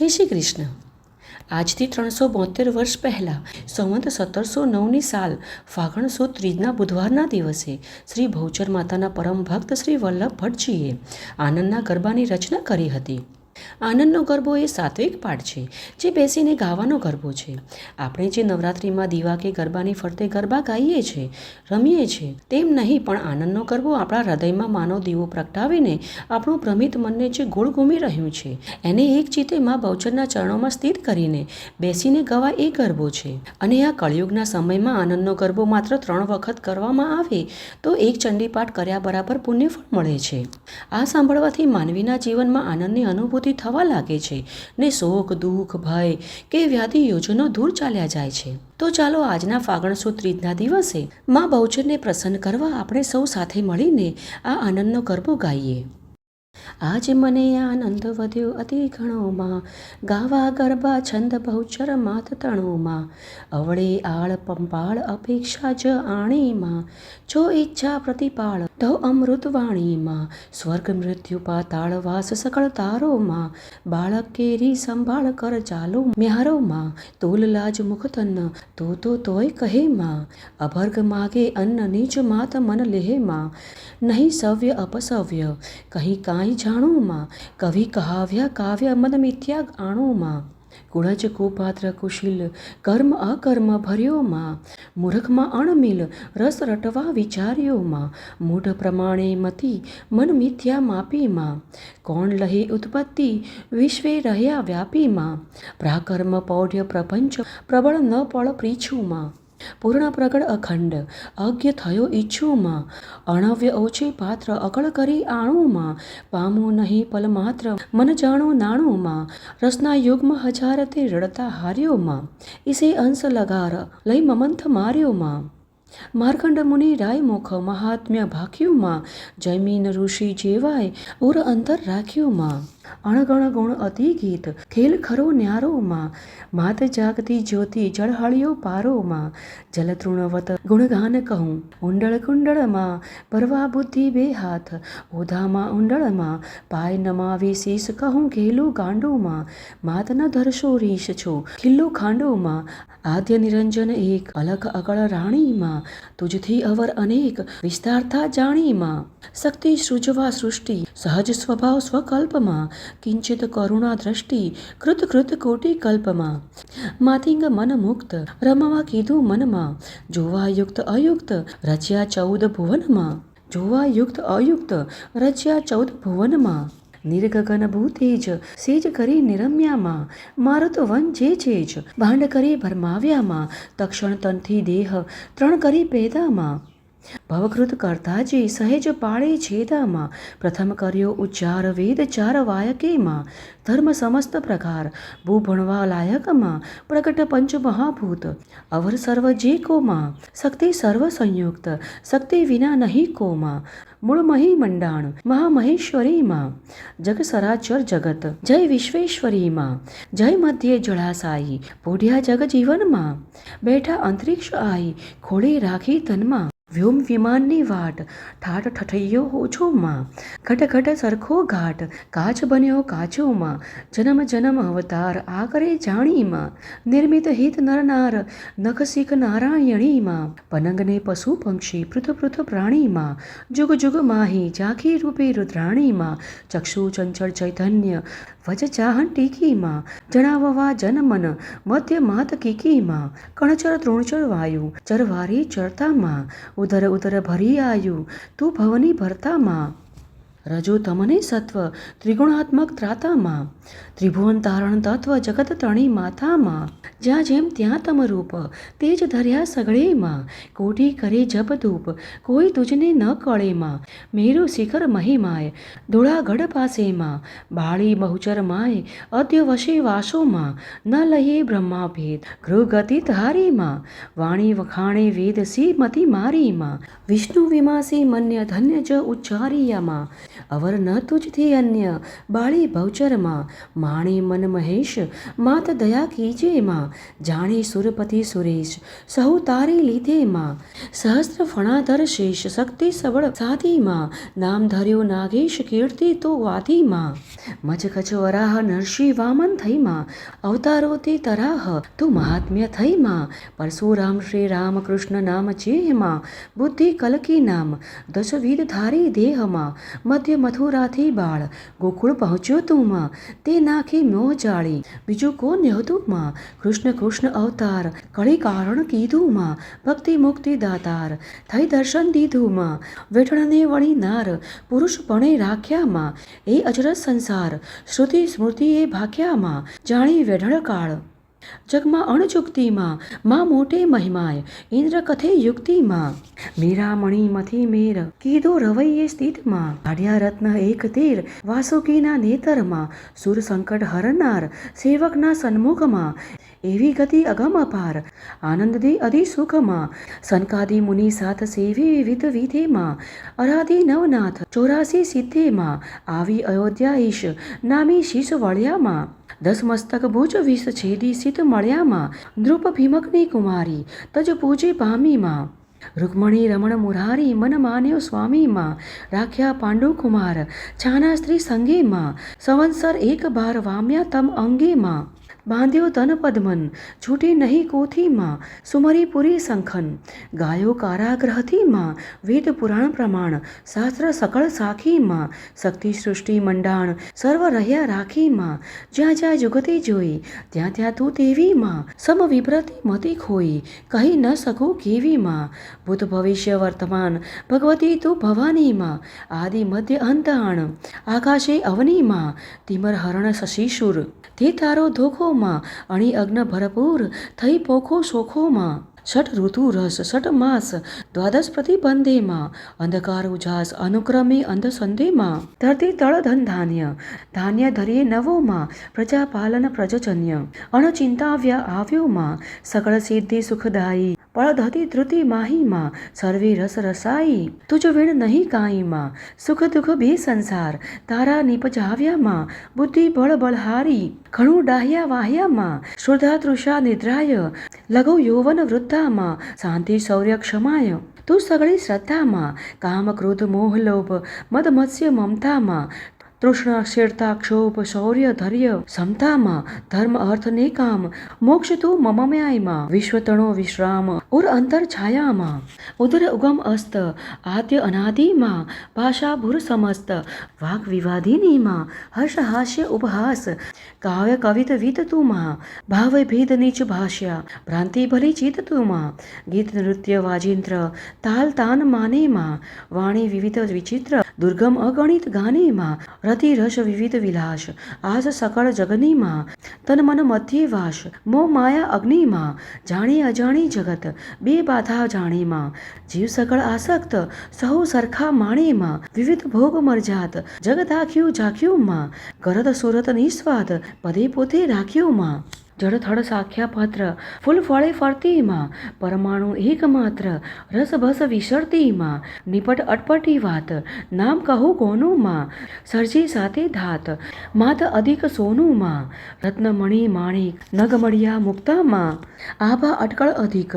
જય શ્રી કૃષ્ણ. આજથી 372 વર્ષ પહેલાં સંવત 1709ની સાલ ફાગણ સુદ ત્રીજના બુધવારના દિવસે શ્રી બહુચર માતાના પરમ ભક્ત શ્રી વલ્લભ ભટ્ટજીએ આનંદના ગરબાની રચના કરી હતી. આનંદનો ગરબો એ સાત્વિક પાઠ છે, જે બેસીને ગાવાનો ગરબો છે. આપણે જે નવરાત્રિમાં દીવા કે ગરબાની ફરતે ગરબા ગાઈએ છીએ, રમીએ છીએ, તેમ નહીં, પણ આનંદનો ગરબો આપણા હૃદયમાં માનો દીવો પ્રગટાવીને આપણું ભ્રમિત મનને જે ગોળ ઘૂમી રહ્યું છે, એને એક ચિત્તે માં બહુચરના ચરણોમાં સ્થિત કરીને બેસીને ગવા એ ગરબો છે. અને આ કળિયુગના સમયમાં આનંદનો ગરબો માત્ર 3 વખત કરવામાં આવે તો એક ચંડીપાઠ કર્યા બરાબર પુણ્યફળ મળે છે. આ સાંભળવાથી માનવીના જીવનમાં આનંદની અનુભૂતિ થવા લાગે છે ને શોક, દુઃખ, ભય કે વ્યાધિ યોજનો દૂર ચાલ્યા જાય છે. તો ચાલો આજના ફાગણ સુદ ત્રીજના દિવસે માં બહુચરને પ્રસન્ન કરવા આપણે સૌ સાથે મળીને આ આનંદનો ગરબો ગાઈએ. આજ મને આનંદ વધ્યો અતિ ઘણોમાં, ગાવા ગરબા છંદ બહુચર માત તણોમાં, અવળે આળ પંપાળ અપેક્ષા જ આણીમાં, જો ઈચ્છા પ્રતિપાળ તો અમૃત વાણીમાં, સ્વર્ગ મૃત્યુ પાતાળ વાસ સકળ તારોમાં, બાળક કેરી સંભાળ કર ચાલો મ્યારોમાં, તોલ લાજ મુખ તન્ન તોય કહેમાં, અભર્ગ માગે અન્ન નીચ માત મન લેહેમાં, નહીં સવ્ય અપસવ્ય કહી કાંઈ જાણુમાં, કવિ કહાવ્યા કાવ્ય મદ મિથ્યા આણુમાં, ગુણજ કુપાત્ર કુશીલ કર્મ અકર્મ ભર્યોમાં, મૂર્ખમાં અણમિલ રસ રટવા વિચાર્યોમાં, મૂઢ પ્રમાણે મતિ મન મિથ્યા માપીમાં, કોણ લહે ઉત્પત્તિ વિશ્વે રહ્યા વ્યાપીમાં, પ્રાકર્મ પૌઢ્ય પ્રપંચ પ્રબળ ન પળ પ્રીછુમાં, પૂર્ણ પ્રગટ અખંડ અજ્ઞ થયો ઈચ્છુમાં, અણવ્ય ઓછે પાત્ર અકળ કરી આણુમાં, પામું નહીં પલ માત્ર મન જાણો નાણુમાં, રસના યુગમાં હજાર તે રડતા હાર્યોમાં, ઇસે અંશ લગાર લઈ મમંથ માર્યોમાં, માર્કંડ મુનિ રાય મુખ મહાત્મ્ય ભાખ્યુંમાં, જૈમિન ઋષિ જેવાય ઉર અંતર રાખ્યુંમાં, અણગણ ગુણ અતિ ગીત ખેલ ખરો ન્યારોમાં, માત જાગતી જ્યોતિ જળહળિયો પારોમાં, જલતૃણવત ગુણગાન કહું ઉંડળ કુંડળમાં, પરવા બુદ્ધિ બે હાથ ઓધામાં ઉંડળમાં, પાય નમાવી શીશ કહું ઘેલું ગાંડુમાં, માત ન ધરશો રીશ છો ખિલ્લો ખાંડોમાં, આદ્ય નિરંજન એક અલખ અકળ રાણીમાં, તુજથી અવર અનેક વિસ્તારતા જાણીમાં, શક્તિ સૃજવા સૃષ્ટિ સહજ સ્વભાવ સ્વકલ્પમાં, કિંચિત કરુણા દ્રષ્ટિ કૃત કોટી કલ્પમાં, માતિંગ મન મુક્ત રમવા કીધું મનમાં, જોવા યુક્ત અયુક્ત રચ્યા 14 ભુવનમાં, જોવા યુક્ત અયુક્ત રચ્યા 14 ભુવનમાં, નિર્ગગન ભૂતેજ સેજ કરી નિરમ્યામાં, મારુત વન જે ભાંડ કરી ભરમાવ્યામાં, તક્ષણ તનથી દેહ 3 કરી પેદામાં, ભવકૃત કરતાજી સહેજ પાળે છેદામાં, પ્રથમ કર્યો ઉચ્ચાર વેદ 4 વાયકેમાં, ધર્મ સમસ્ત પ્રકાર ભૂ ભણવા લાયકમાં, પ્રગટ પંચ મહાભૂત અવર સર્વ જે કોમાં, શક્તિ સર્વ સંયુક્ત શક્તિ વિના નહીં કોમાં, મૂળ મહી મંડાણ મહામહેશ્વરીમાં, જગ સરાચર જગત જય વિશ્વેશ્વરીમાં, જય મધ્યે જળાસાઈ પોઢ્યા જગ જીવનમાં, બેઠા અંતરિક્ષ આઈ ખોળે રાખી તનમાં, વ્યોમ વિમાનની વાટ ઠાઠ ઠઠૈયો ઓછોમાં, ઘટ ઘટ સરખો ઘાટ કાચ બન્યો કાચોમાં, જન્મ જન્મ અવતાર આ કરે જાણીમાં, નિર્મિત હિત નરનાર નખ શીખ નારાયણીમાં, પનંગને પશુ પંક્ષી પૃથ પ્રાણીમાં, જુગ જુગ માહી ઝાંખી રૂપે રુદ્રાણીમાં, ચક્ષુ ચંચળ ચૈતન્ય વચ ચાહન ટીકીમાં, જણાવવા જનમન મધ્ય માત કીકીમાં, કણચર તૃણચર વાયુ ચરવારી ચરતામાં, ઉદર ઉદર ભરી આયુ તું ભવની ભરતામાં, રજો તમને સત્વ ત્રિગુણાત્મક ત્રાતામાં, ત્રિભુવન તારણ તત્વ જગત ત્રણી માથામાં, જ્યાં જેમ ત્યાં તમ રૂપ તેજ ધર્યા સગળેમાં, કોટી કરે જપ ધૂપ કોઈ તુજને ન કળેમાં, મેરુ શિખર મહિમાય ધોળાગઢ પાસેમાં, બાળી બહુચર માય અદ્ય વશે વાસોમાં, ન લઈએ બ્રહ્મા ભેદ ગૃહ ગતિ ધારીમાં, વાણી વખાણે વેદ સી મતિ મારીમાં, વિષ્ણુ વિમાસી મન્ય ધન્ય જ ઉચ્ચારિયામાં, અવર ન તુજથી અન્ય બાળી ભવચરમાં માણે મન મહેશ માત દયા કીજે માં જાણે સુરપતિ સુરેશ સહુ તારી લીધે માં સહસ્ત્ર ફણાધર શેષ શક્તિ સબળ સાધી માં નામ ધર્યો નાગેશ કીર્તિ તો વાધી માં મચકચ વરાહ નરસિંહ વામન થઈ માં અવતારો તે તરાહ તું મહાત્મ્ય થઈ માં પરશુરામ શ્રી રામકૃષ્ણ નામ ચેહમાં બુદ્ધિ કલકી નામ દશવિધ ધારી દેહમાં મધ્ય મથુરાથી બાળ ગોકુળ પહોંચ્યો તું માં તે નાખી મોહ જાળી બીજું કોણ હતું માં કૃષ્ણ કૃષ્ણ અવતાર કળી કારણ કીધું માં ભક્તિ મુક્તિ દાતાર થઈ દર્શન દીધું માં વેઠણને વળી નાર પુરુષ પણે રાખ્યા માં એ અજરજ સંસાર શ્રુતિ સ્મૃતિએ ભાખ્યા માં જાણી વેઢળ કાળ જગમાં અણચુકતીમાં માં મોટે મહિમાય ઇન્દ્ર કથે યુક્તિમાં મીરામણી મથી મેર કીધો રવૈયે સ્થિતમાં કાઢ્યા રત્ન એક તીર વાસુકીના નેતરમાં સુર સંકટ હરનાર સેવકના સન્મુખમાં એવી ગતિ અગમ અપાર આનંદદી અધિ સુખમાં સનકાદી મુનિ સાથ સેવી વિવિધ વિધિમાં અરાધી નવનાથ 84 સિદ્ધિમાં આવી અયોધ્યા ઈશ નામી શીશ વળ્યામાં 10 મસ્તક ભુજ વિષ છેદી સિદ્ધ મળ્યામાં નૃપ ભીમકની કુમારી તજ પૂજે પામીમાં રૂકમણી રમણ મુરારી મન માન્યો સ્વામીમાં રાખ્યા પાંડુ કુમાર છાના સ્ત્રી સંગેમાં સંવત્સર એક બાર વામ્યા તમ અંગેમાં બાંધ્યો તન પદ્મન છૂટી નહીં કોથીમાં સુમરી પુરી શંખન ગાયો કારાગ્રહથીમાં વેદ પુરાણ પ્રમાણ શાસ્ત્ર સકળ સાખીમાં શક્તિ સૃષ્ટિ મંડાણ સર્વ રહ્યા રાખીમાં જ્યાં જ્યાં જુગતી જોઈ ત્યાં ત્યાં તું તેવીમાં સમ વિભ્રતિ મતિ ખોઈ કહી ન શકું કેવીમાં ભૂત ભવિષ્ય વર્તમાન ભગવતી તું ભવાનીમાં આદિ મધ્ય અંતાણ આકાશે અવનીમાં તિમર હરણ શશિશુર તે તારો ધોખોમાં અણી અગ્ન ભરપૂર થઈ પોખો શોખોમાં છઠ ઋતુ રસ છઠ માસ દ્વાદશ પ્રતિબંધેમાં અંધકાર ઉજાસ અનુક્રમે અંધ સંધેમાં ધરતી તળ ધન ધાન્ય ધાન્ય ધરીએ નવોમાં પ્રજાપાલન પ્રજજન્ય અણચિંતાવ્યા આવ્યોમાં સકળ સિદ્ધિ સુખદાયી પળધતી ધૃતિ માહીમાં સર્વે રસ રસાઈ તુજ વીણ નહીં કાંઈમાં સુખ દુઃખ બે સંસાર તારા નિપજાવ્યામાં બુદ્ધિ બળ બળહારી ઘણું ડાહ્યા વાહ્યામાં શ્રદ્ધા તૃષા નિદ્રાય લઘુ યૌવન વૃદ્ધામાં શાંતિ શૌર્ય ક્ષમાય તું સગળી શ્રદ્ધામાં કામ ક્રોધ મોહ લોભ મદ મત્સ્ય મમતામાં તૃષ્ણા ક્ષીરતા ક્ષોભ શૌર્ય ધૈર્ય સમતામાં ધર્મ અર્થ ને કામ મોક્ષ તું મમમ્યાયમાં વિશ્વતણો વિશ્રામ ઉર અંતર છાયામાં ઉદર ઉગમ અસ્ત આદ્ય અનાદિમાં ભાષા ભૂર સમસ્ત વાક વિવાદિનીમાં હર્ષ હાસ્ય ઉપહાસ કાવ્ય કવિત વિત તુમાં ભાવ ભેદ નીચ ભાષ્યા ભ્રાંતિ ભલી ચિત તુમાં ગીત નૃત્ય વાજિંત્ર તાલ તાન માનેમાં વાણી વિવિધ વિચિત્ર દુર્ગમ અગણિત ગાનેમાં રતિ રસ વિવિધ વિલાસ આસ સકળ જગનીમાં તન મન મધ્યે વાસ મોહ માયા અગ્નિમાં જાણે અજાણી જગત બે બાધા જાણીમાં જીવ સકળ આસક્ત સહુ સરખા માણેમાં વિવિધ ભોગ મરજાત જગત આખ્યું ઝાંખ્યુંમાં કરત સુરત નિસ્વાદ પદે પોતે રાખ્યુંમાં જળથળ સાખ્યા પાત્ર ફૂલ ફળે ફરતીમાં પરમાણુ એકમાત્ર રસ ભસ વિસરતીમાં નિપટ અટપટી વાત નામ કહું કોનુંમાં સરજી સાથે ધાત માત અધિક સોનુંમાં રત્નમણી માણિક નગમળિયા મુક્તામાં આભા અટકળ અધિક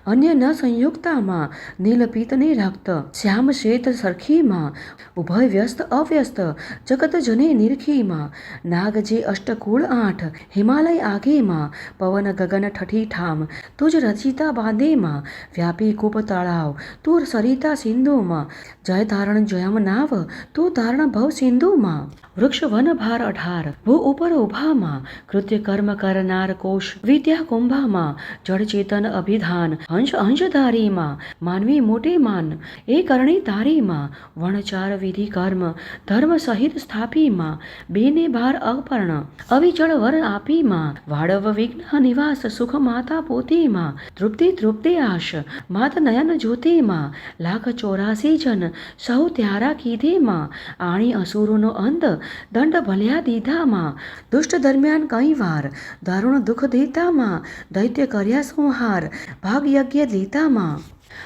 અન્ય ન સંયુક્તામાં નીલ પીતને રક્ત શ્યામ શ્વેત સરખીમાં ઉભય વ્યસ્ત અવ્યસ્ત જગત જને નિરખીમાં નાગ જે અષ્ટકુળ 8 હિમાલય આગેમાં પવન ગગન ઠઠી ઠામ તુજ રચિતા બાંધેમાં વ્યાપી કૂપ તળાવ તું સરિતા સિંધુમાં જય ધારણ જયમ નાવ તું ધારણ ભવ સિંધુમાં વૃક્ષ વન ભાર 18 ભૂ ઉપર ઉભામાં કૃત્ય કર્મ કરનાર કોશ વિદ્યા કુંભામાં જળ ચેતન અભિધાન અંશ અંશધારીમાં માનવી મોટે માન એ કરણી તારીમાં વણચાર વિધિ કર્મ ધર્મ સહિત સ્થાપીમાં બેને ભાર અપર્ણ અવિચળ વર આપીમાં વાડવ વિઘ્ન નિવાસ સુખ માતા પોતીમાં તૃપ્તિ તૃપ્તિ આશ માત નયન જ્યોતિમાં 184 જન સહુ ત્યારા કીધેમાં આણી અસુરોનો અંત દંડ ભલ્યા દીધામાં દુષ્ટ દરમિયાન કઈ વાર દારૂણ દુઃખ દેતામાં દૈત્ય કર્યા સંહાર ભાગ યજ્ઞ લેતામાં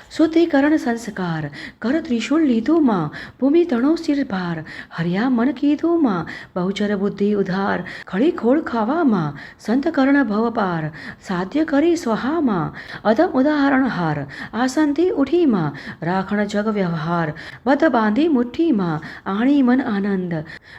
શુદ્ધિકરણ સંસ્કાર કર ત્રિશૂળ લીધું માં, ભૂમિ તણો શિર ભાર, હર્યા મન કીધું માં, બહુચર બુદ્ધિ ઉધાર, ખળી ખોળ ખાવામાં, સંત કર્ણ ભવ પાર, સાધ્ય કરી સ્વહામાં, અધમ ઉદાહરણ હાર, આસનથી ઉઠીમાં, રાખણ જગ વ્યવહાર, બધ બાંધી મુઠ્ઠીમાં, આણી મન આનંદ,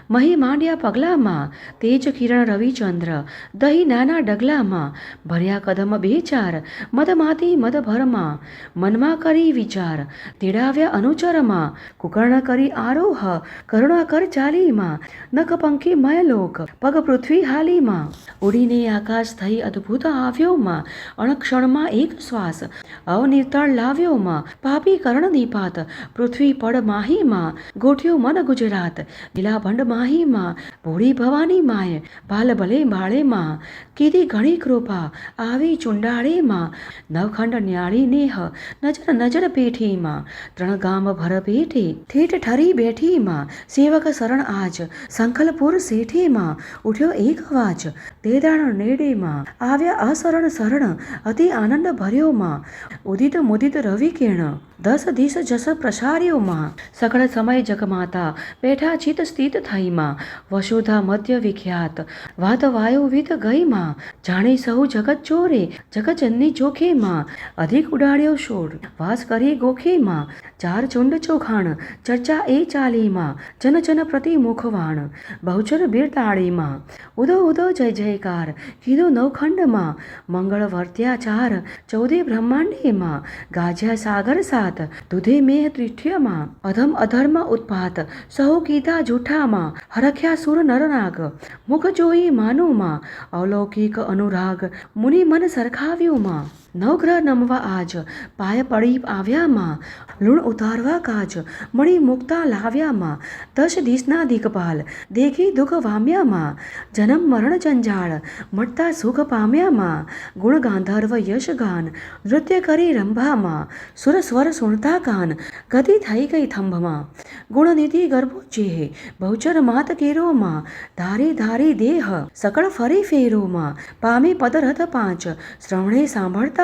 મહી માંડ્યા પગલામાં, તેજ કિરણ રવિચંદ્ર, દહી નાના ડગલામાં, ભર્યા કદમ બે ચાર, મદમાતી મદ ભરમાં, મનમાં કરી વિચાર, તેડાવ્યા અનુચરમાં, કુકર્ણ કરી આરોહ, કરુણા કર ચાલીમાં, નખ પંખી મયલોક, પગ પૃથ્વી હાલીમાં, ઉડીને આકાશ થઈ અદ્ભુત આવ્યોમાં, અણક્ષણમાં એક શ્વાસ, અવનિર્તળ લાવ્યોમાં, પાપી કરણ નિપાત, પૃથ્વી પડ માહીમાં, ગોઠ્યું મન ગુજરાત, લીલા ભંડ માહીમાં, ભોળી ભવાની માય, બાલ ભલે બાળેમાં, કીધી ઘણી કૃપા, આવી ચુંડાળેમાં, નવખંડ ન્યાળી નેહ, નજર નજર પેઠીમાં, ત્રણ ગામ ભર પેઠે, ઠેઠ ઠરી બેઠીમાં, સેવક શરણ આજ, સંખલપુર શેઠીમાં, ઉઠ્યો એક અવાજ, તે દાણ નેડેમાં, આવ્યા અશરણ શરણ, અતિ આનંદ ભર્યોમાં, ઉદિત મુદિત રવિ કિરણ, દસ દિશ જસ પ્રસાર્યોમાં, સકળ સમય જગમાતા, બેઠા ચિત સ્થિત થઈમાં, વસુધા મધ્ય વિખ્યાત, વાત વાયુ વિદ ગઈમાં, જાણી સહુ જગત ચોરે, જગજનની ચોખેમાં, અધિક ઉડાડ્યો શોર, વાસ કરી ગોખેમાં, ચાર ચુંડ ચોખાણ, ચર્ચા એ ચાલીમાં, જન જન પ્રતિ મુખવાણ, બહુચર બિરતાળીમાં, ઉદો ઉદો જય જયકાર, કીધું નવખંડમાં, મંગળ વર્ત્યા ચાર, ચૌદે બ્રહ્માંડેમાં, ગાજ્યા સાગર સાત, દૂધે મેહ ત્રિઠ્યમાં, અધમ અધર્મ ઉત્પાત, સહુ કીધા જૂઠામાં, હરખ્યા સુર નરનાગ, મુખ જોઈ માનુમાં, અલૌકિક અનુરાગ, મુનિ મન સરખાવ્યુંમાં, નવગ્રહ નમવા આજ, પાય પડી આવ્યામાં, લૂણ ઉતારવા કાજ, મણી મુક્તા લાવ્યામાં, દશ દિશના દિગપાલ, દેખી દુઃખ વામ્યામાં, જન્મ મરણ જંજાળ, મટતા સુખ પામ્યામાં, ગુણ ગાંધર્વ યશ ગાન, નૃત્ય કરી રંભામાં, સુર સ્વર સુણતા કાન, ગતિ થઈ ગઈ થંભમાં, ગુણનિધિ ગર્ભોચેહ, બહુચર માત કેરોમાં, ધારી ધારી દેહ, સકળ ફરી ફેરોમાં, પામી પદરથ પાંચ, શ્રવણે સાંભળતા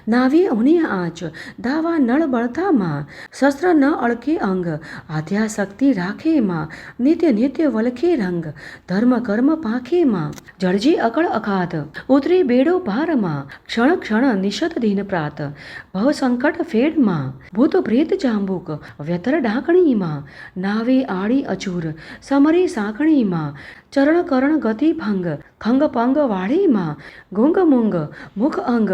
નાવી ઉની આંચ, દાવા નળ બળતામાં, શસ્ત્ર ન અળકે અંગ, આધ્યા શક્તિ રાખેમાં, નિત્ય નિત્ય વલખે રંગ, ધર્મ કર્મ પાંખેમાં, જળજી અકળ અખાત, ઉતરી બેડો પારમાં, ક્ષણ ક્ષણ નિશત દિન પ્રાત, ભવ સંકટ ફેડમાં, ભૂત પ્રેત જાંબુક, વ્યતર ડાકણીમાં, નાવે આડી અચૂર, સમરી સાંકણીમાં, ચરણ કરણ ગતિ ભંગ, ખંગ પંગ વાળીમાં, ગુંગ મુંગ મુખ અંગ,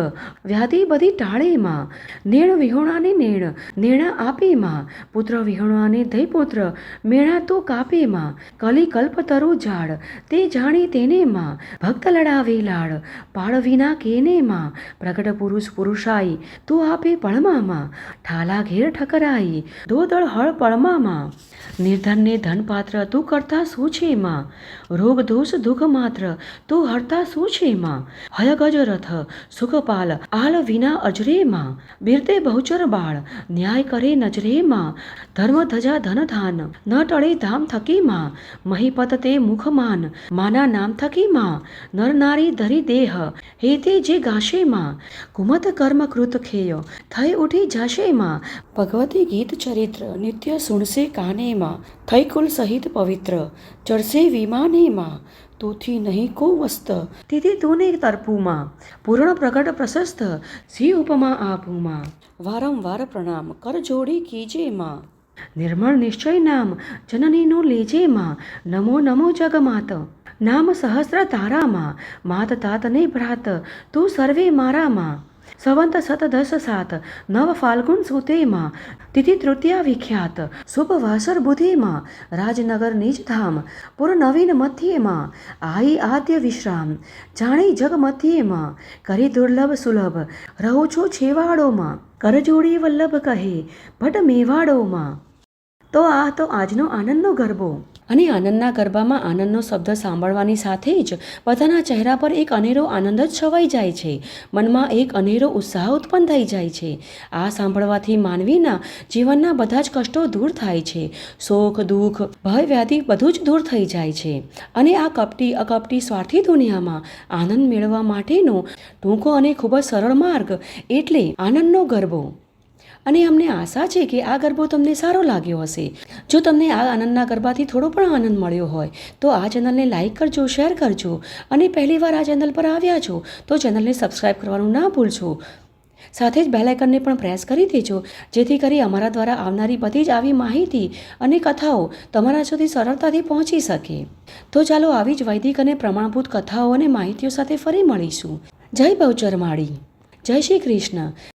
વ્યાધિ બધી ટાળેમાં, નેણ વિહોણાને નેણ, નેણા આપીમાં, પુત્ર વિહોણાને દઈ પુત્ર, મેણા તો કાપેમાં, કલી કલ્પતરુ ઝાડ, તે જાણી તેનેમાં, ભક્ત લડાવે લાડ, પાળ વિના કેનેમાં, પ્રગટ પુરુષ પુરુષાઈ, તું આપે પળમામાં, ઠાલા ઘેર ઠકરાઈ, દો દળ હળ પળમામાં, નિર્ધનને ધનપાત્ર તું કરતા શું છે માં, રોગ દોષ દુઃખ માત્ર તું હરતા શું છે માં, હય ગજ રથ સુખપાલ આલ વિના અજરેમાં, બિરતે બહુચર બાળ, ન્યાય કરે નજરેમાં, ધર્મ ધજા ધન ધાન, ન ટળે ધામ થકીમાં, મહીપત તે મુખમાન, માના નામ થકીમાં, નર નારી ધરી દેહ, હેતે જે ગાશેમાં, કુમત કર્મ કૃત ખેય, થઈ ઉઠી જાશેમાં, ભગવતી ગીત ચરિત્ર નિત્ય સુણસે કાનેમાં, થઈ કુલ સહિત પવિત્ર, ચડશે વિમાનેમાં, તોથી નહીં કો વસ્ત, તેથી તુને તરપુમાં, પૂર્ણ પ્રગટ પ્રશસ્ત, સી ઉપમા આપુમાં, વારંવાર પ્રણામ કર જોડી કીજે માં, નિર્મળ નિશ્ચય નામ, જનનીનું લેજે માં, નમો નમો જગમાત, નામ સહસ્ર તારામાં, માત તાતને ભ્રાત, તું સર્વે મારામાં, સંવંત સત દસ સાત, નવ ફાલ્ગુન સુતેમાં, તિથિ તૃતીયા વિખ્યાત, શુભ વાસર બુધેમાં, રાજનગર નિજ ધામ, પુર નવીન મધ્યેમાં, આઈ આદ્ય વિશ્રામ, જાણી જગ મધ્યેમાં, કરી દુર્લભ સુલભ, રહું છું છેવાડોમાં, કરજોડી વલ્લભ કહે ભટ મેવાડોમાં. તો આ તો આજનો આનંદનો ગરબો. અને આનંદના ગરબામાં આનંદનો શબ્દ સાંભળવાની સાથે જ બધાના ચહેરા પર એક અનેરો આનંદ જ છવાઈ જાય છે, મનમાં એક અનેરો ઉત્સાહ ઉત્પન્ન થઈ જાય છે. આ સાંભળવાથી માનવીના જીવનના બધા જ કષ્ટો દૂર થાય છે, શોક દુઃખ ભય વ્યાધિ બધું જ દૂર થઈ જાય છે. અને આ કપટી અકપટી સ્વાર્થી દુનિયામાં આનંદ મેળવવા માટેનો ટૂંકો અને ખૂબ જ સરળ માર્ગ એટલે આનંદનો ગરબો. અને અમને આશા છે કે આ ગરબો તમને સારો લાગ્યો હશે. જો તમને આ આનંદના ગરબાથી થોડો પણ આનંદ મળ્યો હોય તો આ ચેનલને લાઇક કરજો, શેર કરજો અને પહેલીવાર આ ચેનલ પર આવ્યા છો તો ચેનલને સબસ્ક્રાઈબ કરવાનું ના ભૂલશો. સાથે જ બેલ આઇકનને પણ પ્રેસ કરી દેજો જેથી કરી અમારા દ્વારા આવનારી બધી જ આવી માહિતી અને કથાઓ તમારા સુધી સરળતાથી પહોંચી શકે. તો ચાલો આવી જ વૈદિક અને પ્રમાણભૂત કથાઓ અને માહિતીઓ સાથે ફરી મળીશું. જય બહુચર માળી. જય શ્રી કૃષ્ણ.